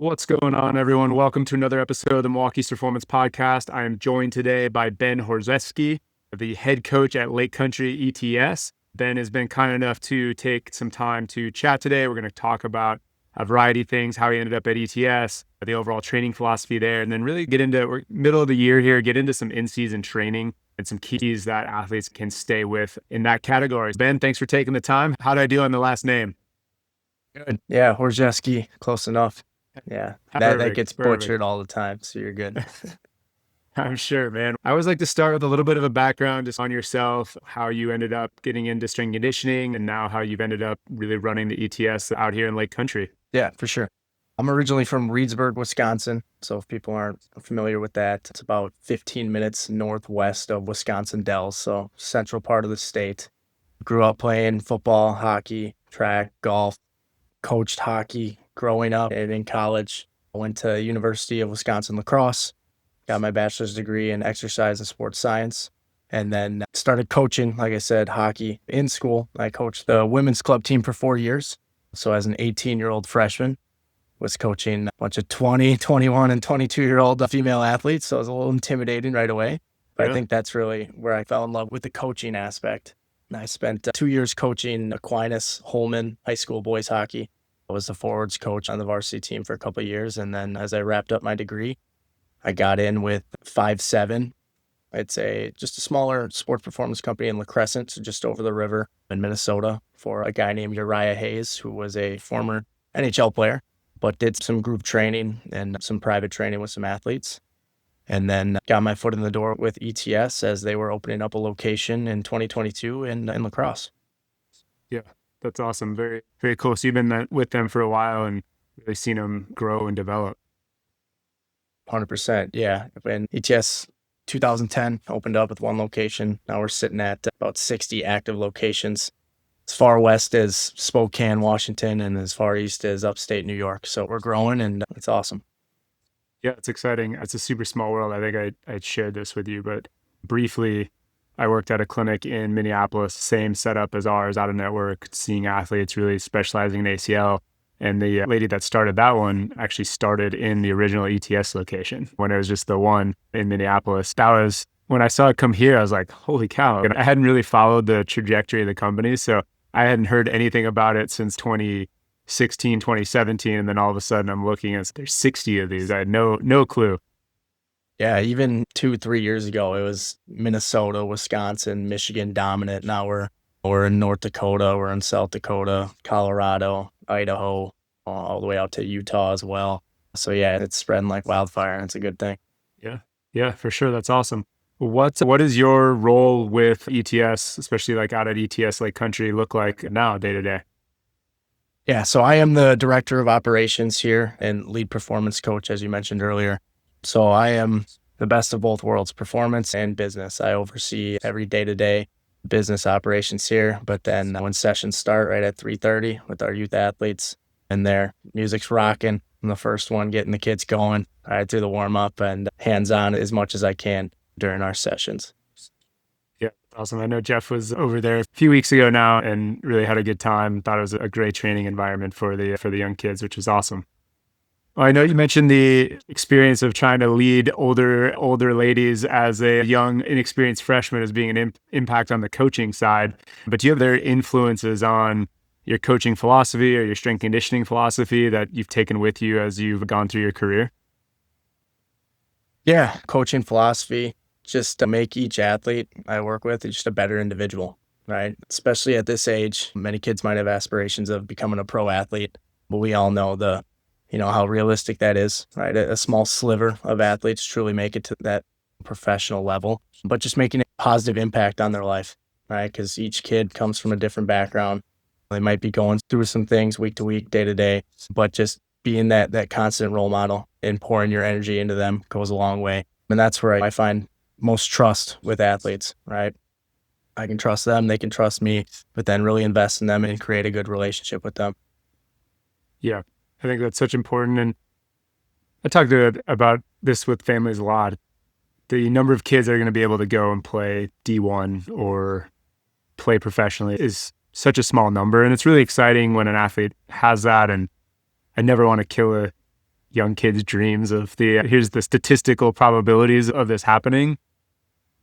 What's going on, everyone? Welcome to another episode of the Milwaukee Sports Performance Podcast. I am joined today by Ben Horzewski, the head coach at Lake Country ETS. Ben has been kind enough to take some time to chat today. We're going to talk about a variety of things, how he ended up at ETS, the overall training philosophy there, and then really get into, we're middle of the year here, get into some in-season training and some keys that athletes can stay with in that category. Ben, thanks for taking the time. How did I do on the last name? Good. Yeah, Horzewski, close enough. Yeah, that gets butchered all the time, so you're good. I'm sure, man. I always like to start with a little bit of a background just on yourself, how you ended up getting into strength conditioning, and now how you've ended up really running the ETS out here in Lake Country. Yeah, for sure. I'm originally from Reedsburg, Wisconsin. So if people aren't familiar with that, it's about 15 minutes northwest of Wisconsin Dells, so central part of the state. Grew up playing football, hockey, track, golf, coached hockey growing up, and in college I went to University of Wisconsin lacrosse, got my bachelor's degree in exercise and sports science, and then started coaching, like I said, hockey in school. I coached the women's club team for 4 years. So as an 18-year-old freshman, was coaching a bunch of 20, 21, and 22-year-old female athletes. So it was a little intimidating right away. But I think that's really where I fell in love with the coaching aspect. And I spent 2 years coaching Aquinas Holman high school boys hockey. I was the forwards coach on the varsity team for a couple of years. And then as I wrapped up my degree, I got in with 5-7. It's just a smaller sports performance company in La Crescent, so just over the river in Minnesota, for a guy named Uriah Hayes, who was a former NHL player, but did some group training and some private training with some athletes. And then got my foot in the door with ETS as they were opening up a location in 2022 in La Crosse. Yeah, that's awesome. Very, very cool. So you've been with them for a while and really seen them grow and develop. 100%, yeah. When ETS 2010 opened up with one location, now we're sitting at about 60 active locations, as far west as Spokane, Washington, and as far east as upstate New York. So we're growing, and it's awesome. Yeah, it's exciting. It's a super small world. I think I shared this with you, but briefly, I worked at a clinic in Minneapolis, same setup as ours, out of network, seeing athletes really specializing in ACL. And the lady that started that one actually started in the original ETS location when it was just the one in Minneapolis. That was when I saw it come here, I was like, holy cow. And I hadn't really followed the trajectory of the company. So I hadn't heard anything about it since 2016, 2017. And then all of a sudden I'm looking and there's 60 of these. I had no clue. Yeah, even 2-3 years ago, it was Minnesota, Wisconsin, Michigan dominant. Now we're in North Dakota, we're in South Dakota, Colorado, Idaho, all the way out to Utah as well. So yeah, it's spreading like wildfire, and it's a good thing. Yeah, for sure. That's awesome. What is your role with ETS, especially like out at ETS Lake Country, look like now day to day? Yeah, so I am the director of operations here and lead performance coach, as you mentioned earlier. So I am the best of both worlds, performance and business. I oversee every day-to-day business operations here, but then when sessions start right at 3:30 with our youth athletes and their music's rocking, I'm the first one getting the kids going right through the warm-up and hands-on as much as I can during our sessions. Yeah, awesome. I know Jeff was over there a few weeks ago now and really had a good time. Thought it was a great training environment for the young kids, which was awesome. Well, I know you mentioned the experience of trying to lead older ladies as a young, inexperienced freshman as being an impact on the coaching side. But do you have their influences on your coaching philosophy or your strength conditioning philosophy that you've taken with you as you've gone through your career? Yeah, coaching philosophy, just to make each athlete I work with just a better individual, right? Especially at this age, many kids might have aspirations of becoming a pro athlete, but we all know how realistic that is, right? A small sliver of athletes truly make it to that professional level, but just making a positive impact on their life, right? Because each kid comes from a different background. They might be going through some things week to week, day to day, but just being that constant role model and pouring your energy into them goes a long way. And that's where I find most trust with athletes, right? I can trust them, they can trust me, but then really invest in them and create a good relationship with them. Yeah. I think that's such important. And I talk about this with families a lot. The number of kids that are going to be able to go and play D1 or play professionally is such a small number. And it's really exciting when an athlete has that. And I never want to kill a young kids' dreams of here's the statistical probabilities of this happening.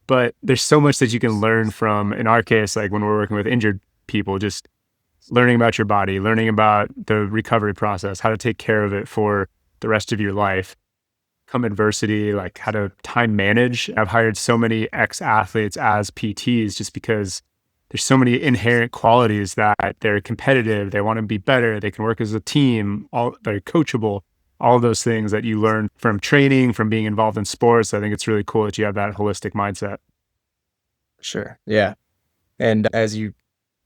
But there's so much that you can learn from, in our case, like when we're working with injured people, just learning about your body, learning about the recovery process, how to take care of it for the rest of your life. Come adversity, like how to time manage. I've hired so many ex-athletes as PTs just because there's so many inherent qualities that they're competitive, they want to be better, they can work as a team, they're coachable, all of those things that you learn from training, from being involved in sports. I think it's really cool that you have that holistic mindset. Sure. Yeah. And as you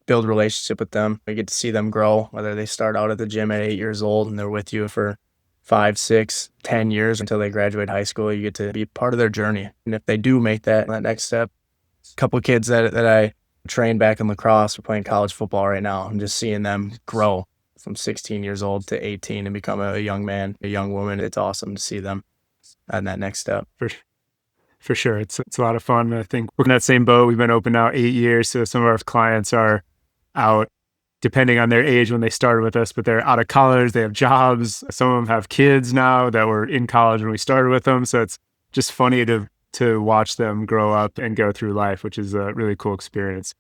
build a relationship with them, you get to see them grow, whether they start out at the gym at 8 years old and they're with you for 5, 6, 10 years until they graduate high school. You get to be part of their journey. And if they do make that next step, a couple of kids that I trained back in lacrosse are playing college football right now. I'm just seeing them grow from 16 years old to 18 and become a young man, a young woman. It's awesome to see them on that next step. For sure. It's a lot of fun. I think we're in that same boat. We've been open now 8 years. So some of our clients are out, depending on their age when they started with us, but they're out of college, they have jobs. Some of them have kids now that were in college when we started with them. So it's just funny to watch them grow up and go through life, which is a really cool experience.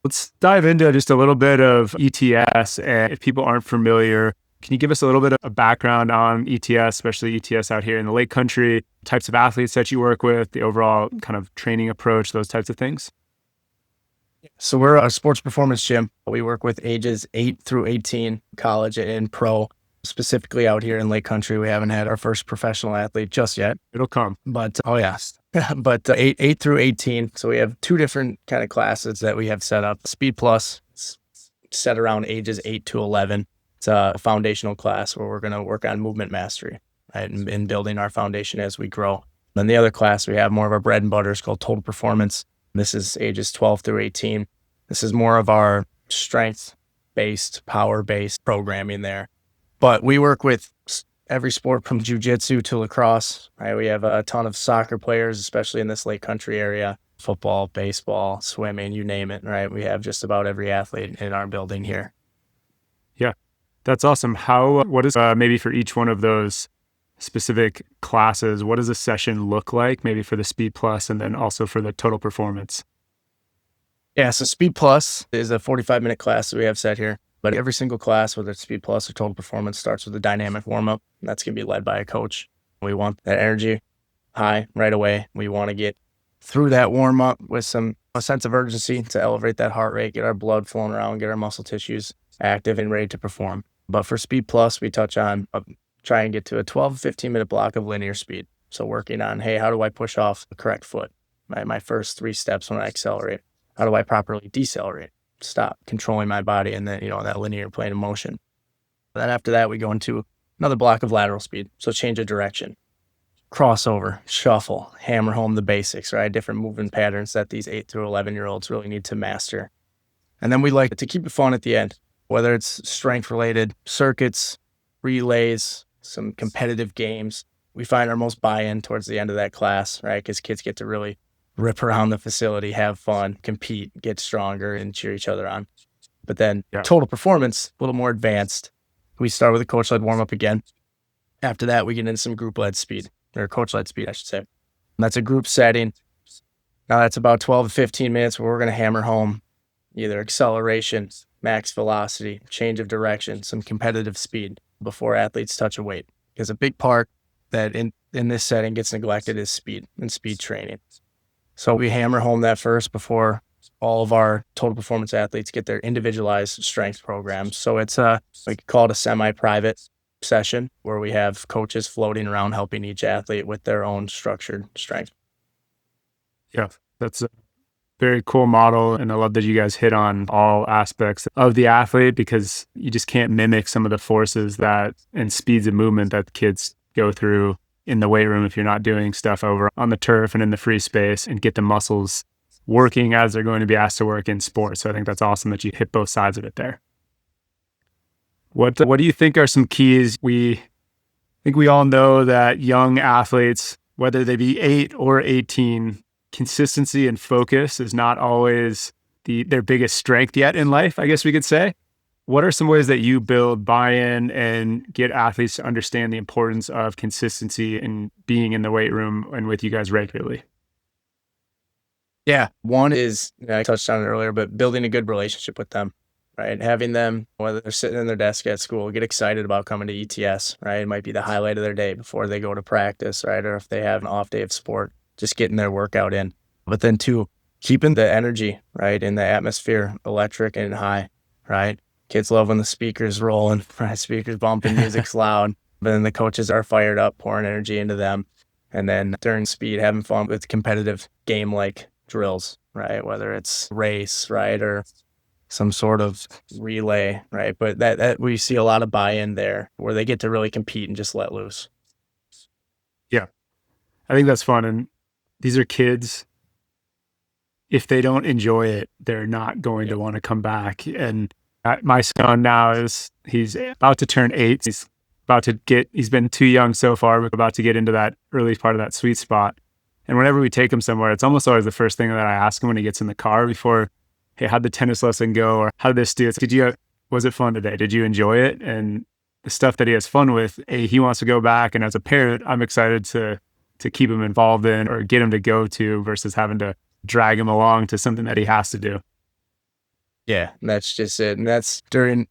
Let's dive into just a little bit of ETS. And if people aren't familiar, can you give us a little bit of a background on ETS, especially ETS out here in the Lake Country, types of athletes that you work with, the overall kind of training approach, those types of things? So we're a sports performance gym. We work with ages 8 through 18, college and pro. Specifically out here in Lake Country, we haven't had our first professional athlete just yet. It'll come. But, oh yes. But 8 through 18. So we have 2 different kind of classes that we have set up. Speed Plus, it's set around ages 8 to 11. It's a foundational class where we're going to work on movement mastery, right, and building our foundation as we grow. Then the other class we have more of our bread and butter is called Total Performance. This is ages 12 through 18. This is more of our strength-based, power-based programming there. But we work with every sport from jiu-jitsu to lacrosse, right? We have a ton of soccer players, especially in this Lake Country area, football, baseball, swimming, you name it, right? We have just about every athlete in our building here. Yeah, that's awesome. What is maybe for each one of those specific classes, what does a session look like, maybe for the Speed Plus and then also for the Total Performance? Yeah, so Speed Plus is a 45-minute class that we have set here. But every single class, whether it's Speed Plus or Total Performance, starts with a dynamic warm-up. And that's going to be led by a coach. We want that energy high right away. We want to get through that warm-up with a sense of urgency to elevate that heart rate, get our blood flowing around, get our muscle tissues active and ready to perform. But for Speed Plus, we touch on try and get to a 12 to 15-minute block of linear speed. So working on, hey, how do I push off the correct foot? My first 3 steps when I accelerate. How do I properly decelerate? Stop, controlling my body and then, that linear plane of motion. Then after that, we go into another block of lateral speed. So change of direction, crossover, shuffle, hammer home the basics, right? Different movement patterns that these 8 through 11-year-olds really need to master. And then we like to keep it fun at the end, whether it's strength-related circuits, relays, some competitive games. We find our most buy-in towards the end of that class, right? Because kids get to really rip around the facility, have fun, compete, get stronger, and cheer each other on. But then Total Performance, a little more advanced. We start with a coach-led warm-up again. After that, we get into some group-led speed, or coach-led speed, I should say. And that's a group setting. Now that's about 12 to 15 minutes where we're going to hammer home either acceleration, max velocity, change of direction, some competitive speed before athletes touch a weight. Because a big part that in this setting gets neglected is speed and speed training. So we hammer home that first before all of our Total Performance athletes get their individualized strength programs. So it's we call it a semi-private session where we have coaches floating around helping each athlete with their own structured strength. Yeah, that's a very cool model. And I love that you guys hit on all aspects of the athlete because you just can't mimic some of the forces and speeds of movement that kids go through in the weight room if you're not doing stuff over on the turf and in the free space and get the muscles working as they're going to be asked to work in sports. So I think that's awesome that you hit both sides of it there. What do you think are some keys? I think we all know that young athletes, whether they be 8 or 18, consistency and focus is not always their biggest strength yet in life, I guess we could say. what are some ways that you build buy-in and get athletes to understand the importance of consistency and being in the weight room and with you guys regularly? Yeah. One is, I touched on it earlier, but building a good relationship with them, right? Having them, whether they're sitting in their desk at school, get excited about coming to ETS, right? It might be the highlight of their day before they go to practice, right? Or if they have an off day of sport, just getting their workout in. But then two, keeping the energy, right? In the atmosphere, electric and high, right? Kids love when the speakers rolling, right? Speakers bumping, music's loud. But then the coaches are fired up, pouring energy into them. And then during speed, having fun with competitive game-like drills, right? Whether it's race, right? Or some sort of relay, right? But that we see a lot of buy-in there where they get to really compete and just let loose. Yeah, I think that's fun. And these are kids. If they don't enjoy it, they're not going to want to come back. And my son now he's about to turn 8. He's been too young so far, but about to get into that early part of that sweet spot. And whenever we take him somewhere, it's almost always the first thing that I ask him when he gets in the car before, hey, how'd the tennis lesson go? Or how did this do? Was it fun today? Did you enjoy it? And the stuff that he has fun with, he wants to go back. And as a parent, I'm excited to keep him involved in or get him to go to versus having to drag him along to something that he has to do. Yeah, that's just it. And that's during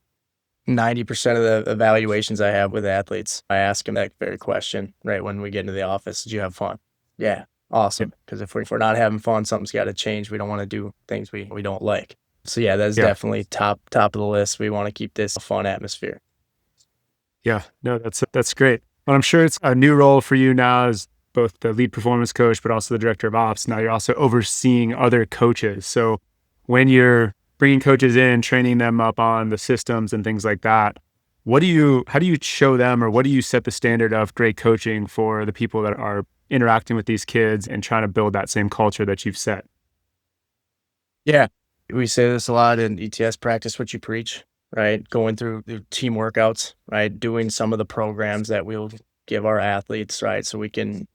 90% of the evaluations I have with athletes. I ask them that very question right when we get into the office. Did you have fun? Yeah, awesome. Because if we're not having fun, something's got to change. We don't want to do things we don't like. So yeah, that's definitely top of the list. We want to keep this a fun atmosphere. Yeah, no, that's great. But I'm sure it's a new role for you now as both the lead performance coach, but also the director of ops. Now you're also overseeing other coaches. So when you're bringing coaches in, training them up on the systems and things like that, how do you show them, or what do you set the standard of great coaching for the people that are interacting with these kids and trying to build that same culture that you've set? Yeah, we say this a lot in ETS: practice what you preach, right? Going through the team workouts, right? Doing some of the programs that we'll give our athletes, right? So we can,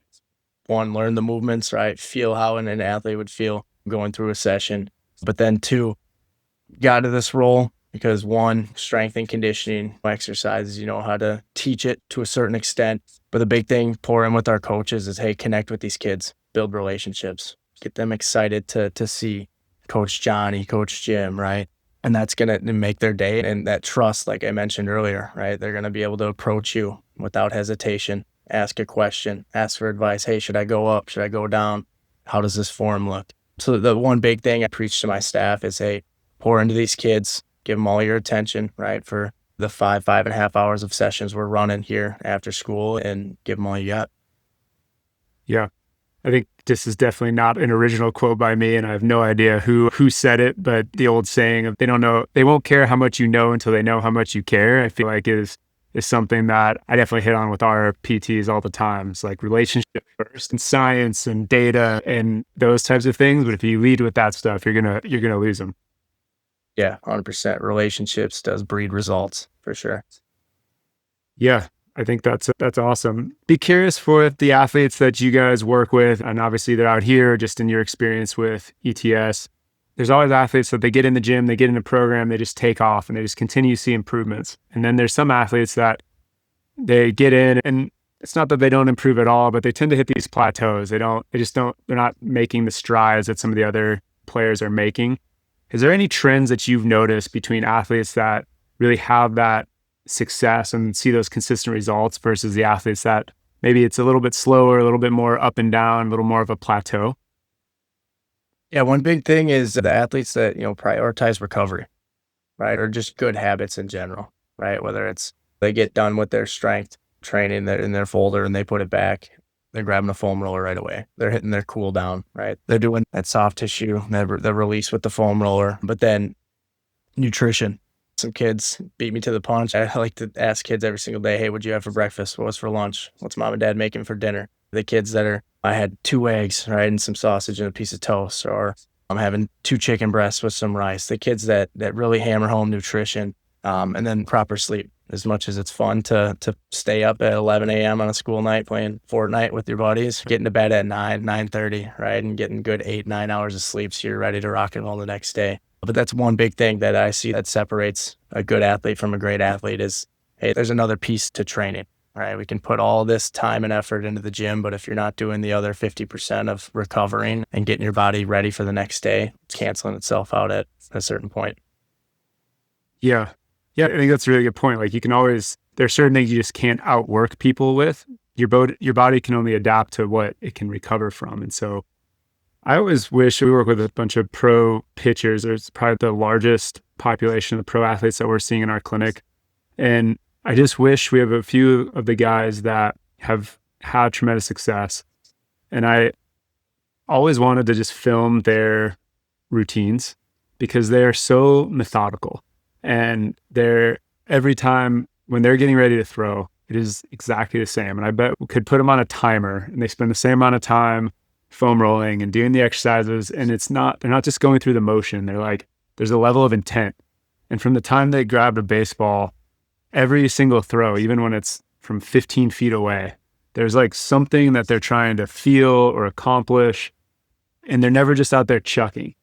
one, learn the movements, right? Feel how an athlete would feel going through a session. But then two, got to this role because one, strength and conditioning exercises, you know how to teach it to a certain extent. But the big thing, pour in with our coaches is, hey, connect with these kids, build relationships, get them excited to see Coach Johnny, Coach Jim, right? And that's going to make their day. And that trust, like I mentioned earlier, right? They're going to be able to approach you without hesitation, ask a question, ask for advice. Hey, should I go up? Should I go down? How does this form look? So the one big thing I preach to my staff is, hey, pour into these kids, give them all your attention, right? For the 5.5 hours of sessions we're running here after school, and give them all you got. Yeah. I think this is definitely not an original quote by me, and I have no idea who said it, but the old saying of they won't care how much you know until they know how much you care, I feel like is something that I definitely hit on with our PTs all the time. It's like relationship first and science and data and those types of things. But if you lead with that stuff, you're gonna lose them. Yeah, 100%. Relationships does breed results for sure. Yeah, I think that's awesome. Be curious for the athletes that you guys work with, and obviously they're out here just in your experience with ETS. There's always athletes that they get in the gym, they get in a program, they just take off and they just continue to see improvements. And then there's some athletes that they get in and it's not that they don't improve at all, but they tend to hit these plateaus. They're not making the strides that some of the other players are making. Is there any trends that you've noticed between athletes that really have that success and see those consistent results versus the athletes that maybe it's a little bit slower, a little bit more up and down, a little more of a plateau? Yeah, one big thing is the athletes that, prioritize recovery, right? Or just good habits in general, right? Whether it's they get done with their strength training in their folder and they put it back, they're grabbing a foam roller right away. They're hitting their cool down, right? They're doing that soft tissue, the release with the foam roller. But then nutrition. Some kids beat me to the punch. I like to ask kids every single day, hey, what'd you have for breakfast? What was for lunch? What's mom and dad making for dinner? The kids that I had 2 eggs, right, and some sausage and a piece of toast, or I'm having 2 chicken breasts with some rice. The kids that really hammer home nutrition, and then proper sleep. As much as it's fun to stay up at 11 a.m. on a school night playing Fortnite with your buddies, getting to bed at 9:30, right, and getting good 8-9 hours of sleep so you're ready to rock and roll the next day. But that's one big thing that I see that separates a good athlete from a great athlete is, hey, there's another piece to training, right? We can put all this time and effort into the gym, but if you're not doing the other 50% of recovering and getting your body ready for the next day, it's canceling itself out at a certain point. Yeah. Yeah, I think that's a really good point. Like, there's certain things you just can't outwork people with. Your body can only adapt to what it can recover from. And so I always wish we work with a bunch of pro pitchers. There's probably the largest population of pro athletes that we're seeing in our clinic. And I just wish we have a few of the guys that have had tremendous success. And I always wanted to just film their routines because they are so methodical. And every time when they're getting ready to throw, it is exactly the same. And I bet we could put them on a timer and they spend the same amount of time foam rolling and doing the exercises. And they're not just going through the motion. There's a level of intent. And from the time they grabbed a baseball, every single throw, even when it's from 15 feet away, there's like something that they're trying to feel or accomplish. And they're never just out there chucking.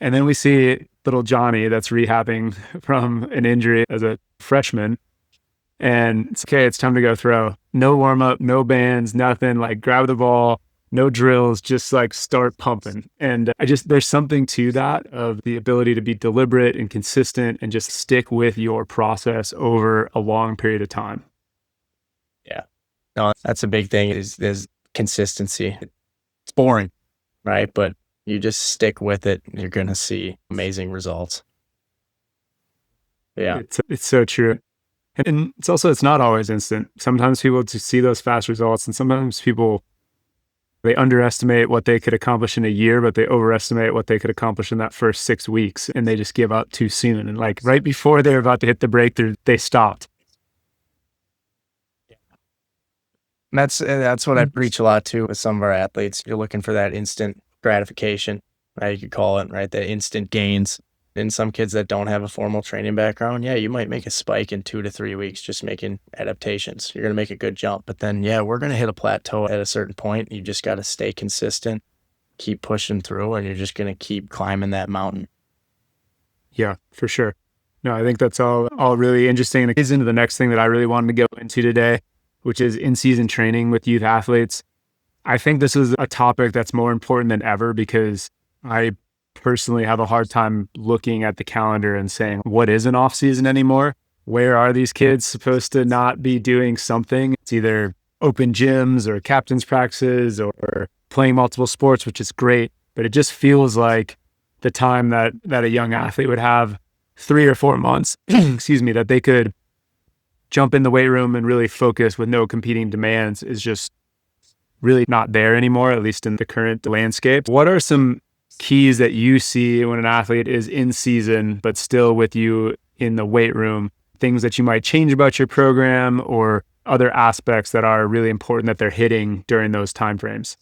And then we see little Johnny that's rehabbing from an injury as a freshman. And it's okay, it's time to go throw. No warm up, no bands, nothing. Like, grab the ball, no drills, just like start pumping. And there's something to that, of the ability to be deliberate and consistent and just stick with your process over a long period of time. Yeah. No, that's a big thing is consistency. It's boring, right? But you just stick with it and you're going to see amazing results. Yeah. It's so true. And it's not always instant. Sometimes people just see those fast results, and sometimes they underestimate what they could accomplish in a year, but they overestimate what they could accomplish in that first 6 weeks, and they just give up too soon. And like right before they're about to hit the breakthrough, they stopped. That's what I preach a lot too with some of our athletes. You're looking for that instant gratification, right? You could call it, right? The instant gains. In some kids that don't have a formal training background, you might make a spike in 2 to 3 weeks just making adaptations. You're going to make a good jump, but then, we're going to hit a plateau at a certain point. You just got to stay consistent, keep pushing through, and you're just going to keep climbing that mountain. Yeah, for sure. No, I think that's all really interesting. And it gets into the next thing that I really wanted to go into today, which is in-season training with youth athletes. I think this is a topic that's more important than ever because I personally have a hard time looking at the calendar and saying, what is an off season anymore? Where are these kids supposed to not be doing something? It's either open gyms or captain's practices or playing multiple sports, which is great. But it just feels like the time that a young athlete would have 3 or 4 months, that they could jump in the weight room and really focus with no competing demands is just really not there anymore, at least in the current landscape. What are some keys that you see when an athlete is in season but still with you in the weight room, things that you might change about your program or other aspects that are really important that they're hitting during those timeframes?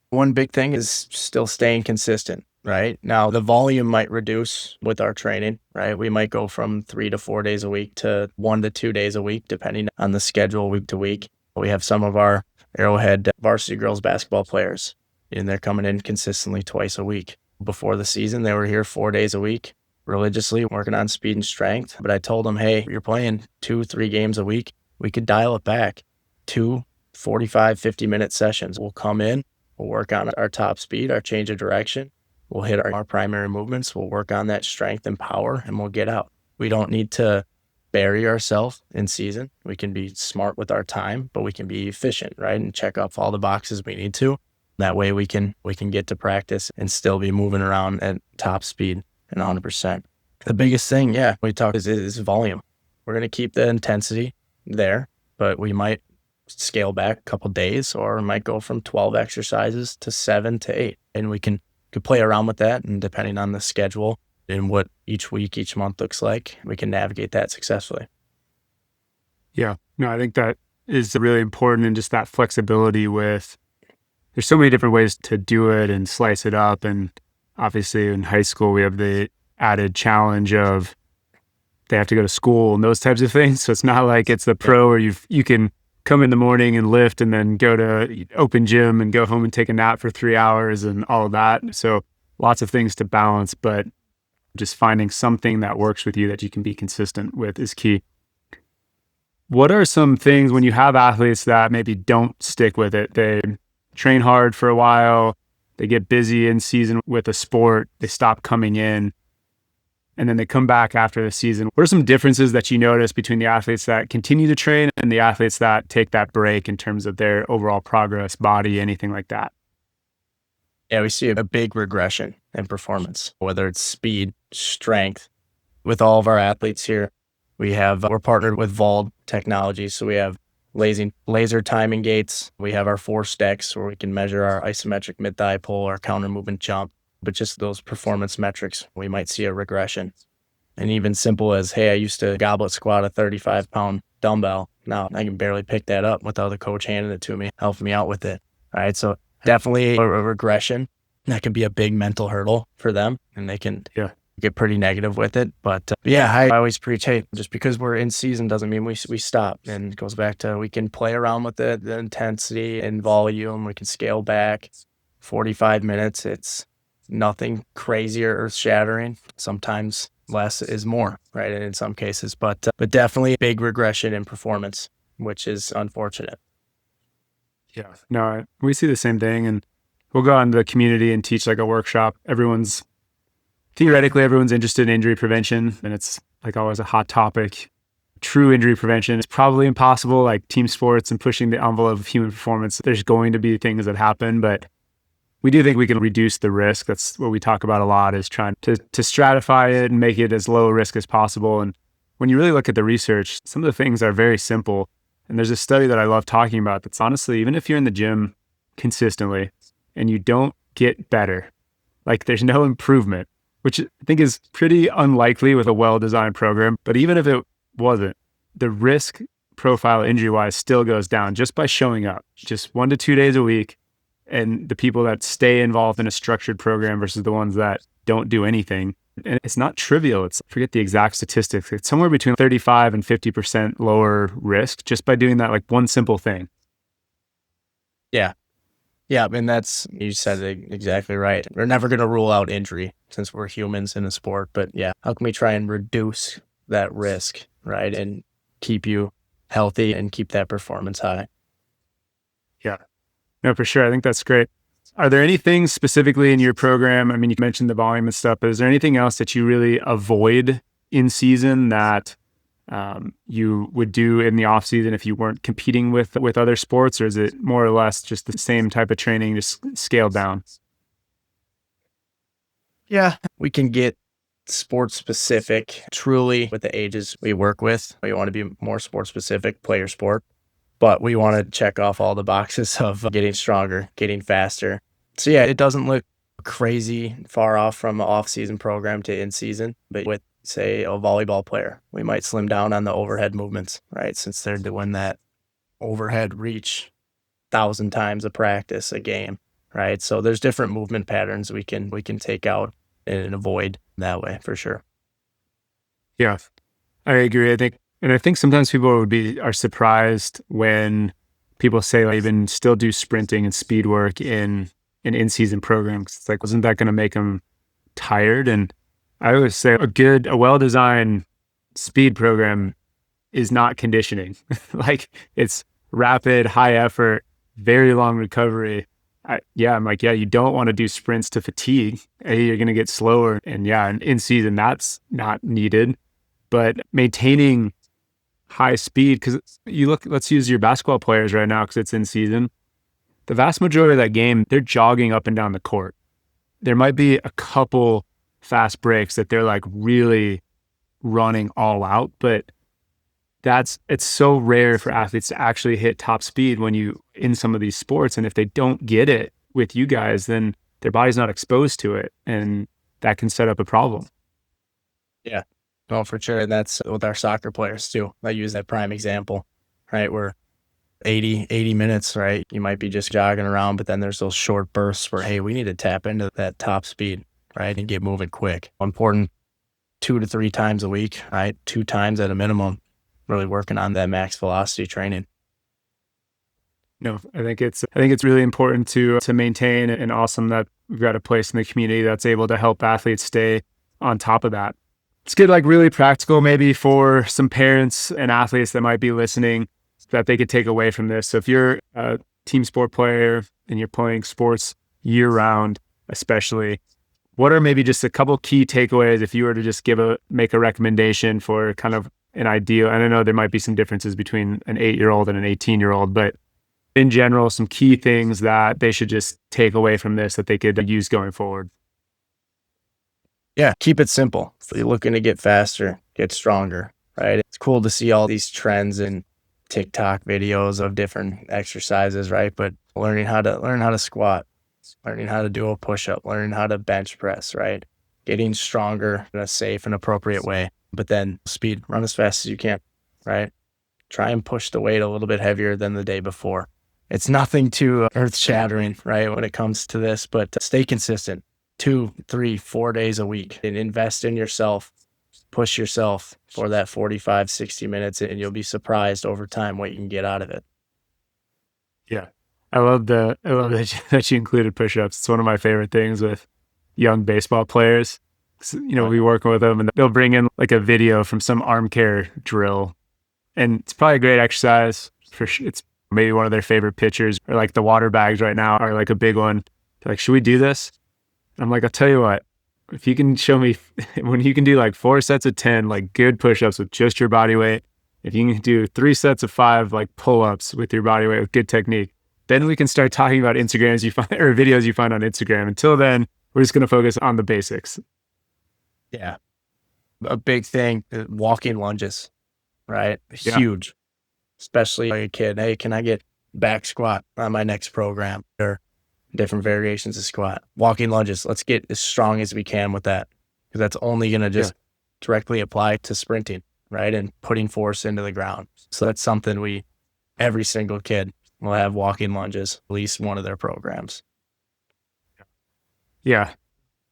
One big thing is still staying consistent, right? Now, the volume might reduce with our training, right? We might go from 3 to 4 days a week to 1 to 2 days a week, depending on the schedule week to week. We have some of our Arrowhead varsity girls basketball players, and they're coming in consistently twice a week. Before the season, they were here 4 days a week, religiously working on speed and strength. But I told them, hey, you're playing 2-3 games a week. We could dial it back. 2 45, 50-minute sessions. We'll come in, we'll work on our top speed, our change of direction. We'll hit our primary movements. We'll work on that strength and power, and we'll get out. We don't need to bury ourselves in season. We can be smart with our time, but we can be efficient, right? And check off all the boxes we need to. That way we can get to practice and still be moving around at top speed and 100%. The biggest thing, we talk is volume. We're going to keep the intensity there, but we might scale back a couple days, or might go from 12 exercises to 7 to 8. And we could play around with that, and depending on the schedule and what each week, each month looks like, we can navigate that successfully. Yeah, no, I think that is really important, and just that flexibility with, there's so many different ways to do it and slice it up. And obviously in high school, we have the added challenge of they have to go to school and those types of things. So it's not like it's the pro where you can come in the morning and lift and then go to open gym and go home and take a nap for 3 hours and all of that. So lots of things to balance, but just finding something that works with you that you can be consistent with is key. What are some things when you have athletes that maybe don't stick with it? They train hard for a while, they get busy in season with a sport, they stop coming in, and then they come back after the season. What are some differences that you notice between the athletes that continue to train and the athletes that take that break in terms of their overall progress, body, anything like that? Yeah, we see a big regression in performance, whether it's speed, strength. With all of our athletes here, we're partnered with Vault Technology. So we have laser timing gates. We have our force decks where we can measure our isometric mid-thigh pull, our counter movement jump, but just those performance metrics, we might see a regression. And even simple as, hey, I used to goblet squat a 35-pound dumbbell. Now I can barely pick that up without the coach handing it to me, helping me out with it. All right. So definitely a regression. That can be a big mental hurdle for them, and they can get pretty negative with it. But I always preach, hey, just because we're in season doesn't mean we stop. And it goes back to we can play around with the intensity and volume. We can scale back 45 minutes. It's nothing crazy or earth-shattering. Sometimes less is more, right? And in some cases, but definitely a big regression in performance, which is unfortunate. Yeah, no, we see the same thing, and we'll go out into the community and teach like a workshop. Theoretically, everyone's interested in injury prevention, and it's like always a hot topic. True injury prevention is probably impossible, like team sports and pushing the envelope of human performance. There's going to be things that happen, but we do think we can reduce the risk. That's what we talk about a lot, is trying to stratify it and make it as low risk as possible. And when you really look at the research, some of the things are very simple. And there's a study that I love talking about that's honestly, even if you're in the gym consistently and you don't get better, like there's no improvement, which I think is pretty unlikely with a well-designed program. But even if it wasn't, the risk profile injury-wise still goes down just by showing up, just 1 to 2 days a week. And the people that stay involved in a structured program versus the ones that don't do anything. And it's not trivial. I forget the exact statistics. It's somewhere between 35 and 50% lower risk just by doing that, like one simple thing. Yeah. Yeah. And you said it exactly right. We're never going to rule out injury since we're humans in a sport, but yeah, how can we try and reduce that risk, right? And keep you healthy and keep that performance high. Yeah. No, for sure. I think that's great. Are there any things specifically in your program? I mean, you mentioned the volume and stuff, but is there anything else that you really avoid in season that you would do in the off season if you weren't competing with other sports, or is it more or less just the same type of training, just scaled down? Yeah, we can get sport specific truly with the ages we work with. We want to be more sport specific, player sport. But we want to check off all the boxes of getting stronger, getting faster. So yeah, it doesn't look crazy far off from an off-season program to in-season. But with, say, a volleyball player, we might slim down on the overhead movements, right? Since they're doing that overhead reach 1,000 times a practice, a game, right? So there's different movement patterns we can take out and avoid that way for sure. Yeah, I agree. I think sometimes people are surprised when people say like even still do sprinting and speed work in an in-season program. It's like, wasn't that going to make them tired? And I always say a well-designed speed program is not conditioning. Like it's rapid, high effort, very long recovery. I'm like, you don't want to do sprints to fatigue. You're going to get slower. And in season, that's not needed. But maintaining high speed, because let's use your basketball players right now because it's in season. The vast majority of that game, they're jogging up and down the court. There might be a couple fast breaks that they're like really running all out, but it's so rare for athletes to actually hit top speed in some of these sports. And if they don't get it with you guys, then their body's not exposed to it. And that can set up a problem. Yeah. No, for sure. And that's with our soccer players too. I use that prime example, right? We're 80 minutes, right? You might be just jogging around, but then there's those short bursts where, hey, we need to tap into that top speed, right? And get moving quick. Important 2 to 3 times a week, right? 2 times at a minimum, really working on that max velocity training. No, I think it's really important to maintain, and awesome that we've got a place in the community that's able to help athletes stay on top of that. Let's get like really practical maybe for some parents and athletes that might be listening that they could take away from this. So if you're a team sport player and you're playing sports year round, especially, what are maybe just a couple key takeaways if you were to just make a recommendation for kind of an ideal? And I know there might be some differences between an 8-year-old and an 18-year-old, but in general, some key things that they should just take away from this that they could use going forward. Yeah, keep it simple. If you're looking to get faster, get stronger, right? It's cool to see all these trends and TikTok videos of different exercises, right? But learning how to squat, learning how to do a push-up, learning how to bench press, right? Getting stronger in a safe and appropriate way. But then speed, run as fast as you can, right? Try and push the weight a little bit heavier than the day before. It's nothing too earth-shattering, right, when it comes to this, but stay consistent 2, 3, 4 days a week and invest in yourself. Push yourself for that 45, 60 minutes, and you'll be surprised over time what you can get out of it. Yeah. I love that you included push-ups. It's one of my favorite things with young baseball players. So, we work with them and they'll bring in like a video from some arm care drill. And it's probably a great exercise for sure. It's maybe one of their favorite pitchers, or like the water bags right now are like a big one. They're like, should we do this? And I'm like, I'll tell you what, if you can show me when you can do like 4 sets of 10, like good push-ups with just your body weight, if you can do 3 sets of 5, like pull-ups with your body weight with good technique, then we can start talking about Instagrams you find or videos you find on Instagram. Until then, we're just going to focus on the basics. Yeah. A big thing, walking lunges, right? Yeah. Huge, especially like a kid. Hey, can I get back squat on my next program, or different variations of squat? Walking lunges. Let's get as strong as we can with that, because that's only going to just directly apply to sprinting, right? And putting force into the ground. So that's something every single kid will have walking lunges, at least one of their programs. Yeah.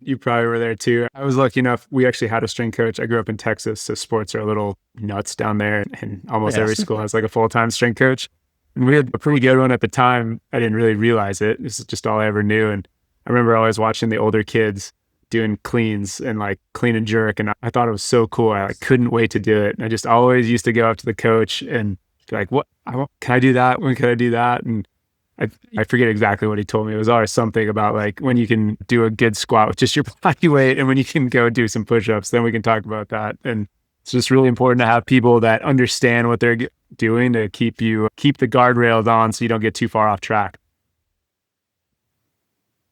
You probably were there too. I was lucky enough. We actually had a strength coach. I grew up in Texas, so sports are a little nuts down there, and almost every school has like a full-time strength coach. And we had a pretty good one at the time. I didn't really realize it. This is just all I ever knew. And I remember always watching the older kids doing cleans and like clean and jerk. And I thought it was so cool. I couldn't wait to do it. And I just always used to go up to the coach and be like, can I do that? When can I do that? And I forget exactly what he told me. It was always something about like when you can do a good squat with just your body weight, and when you can go do some push-ups, then we can talk about that. And it's just really important to have people that understand what they're doing to keep the guardrails on so you don't get too far off track.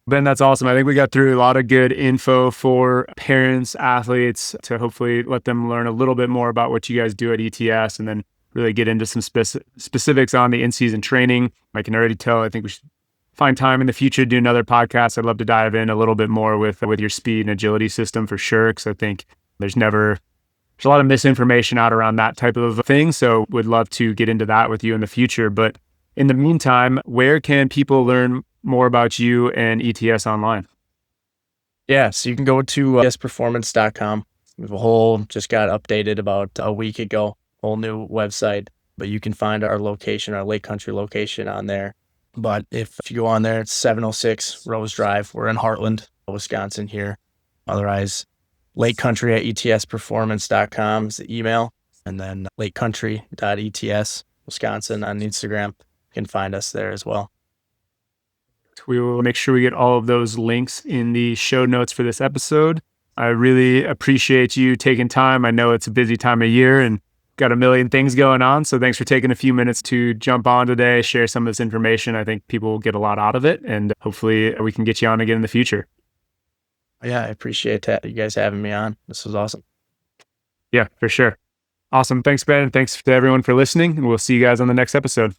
Ben, that's awesome. I think we got through a lot of good info for parents, athletes, to hopefully let them learn a little bit more about what you guys do at ETS, and then really get into some specifics on the in-season training. I can already tell, I think we should find time in the future to do another podcast. I'd love to dive in a little bit more with your speed and agility system for sure, because I think there's a lot of misinformation out around that type of thing. So would love to get into that with you in the future. But in the meantime, where can people learn more about you and ETS online? Yeah, so you can go to etsperformance.com. We just got updated about a week ago. Whole new website, but you can find our location, our Lake Country location on there. But if you go on there, it's 706 Rose Drive. We're in Heartland, Wisconsin here. Otherwise, Lake Country at etsperformance.com is the email. And then lakecountry.ets Wisconsin on Instagram. You can find us there as well. We will make sure we get all of those links in the show notes for this episode. I really appreciate you taking time. I know it's a busy time of year and got a million things going on. So thanks for taking a few minutes to jump on today, share some of this information. I think people will get a lot out of it, and hopefully we can get you on again in the future. Yeah, I appreciate you guys having me on. This was awesome. Yeah, for sure. Awesome. Thanks, Ben. And thanks to everyone for listening. And we'll see you guys on the next episode.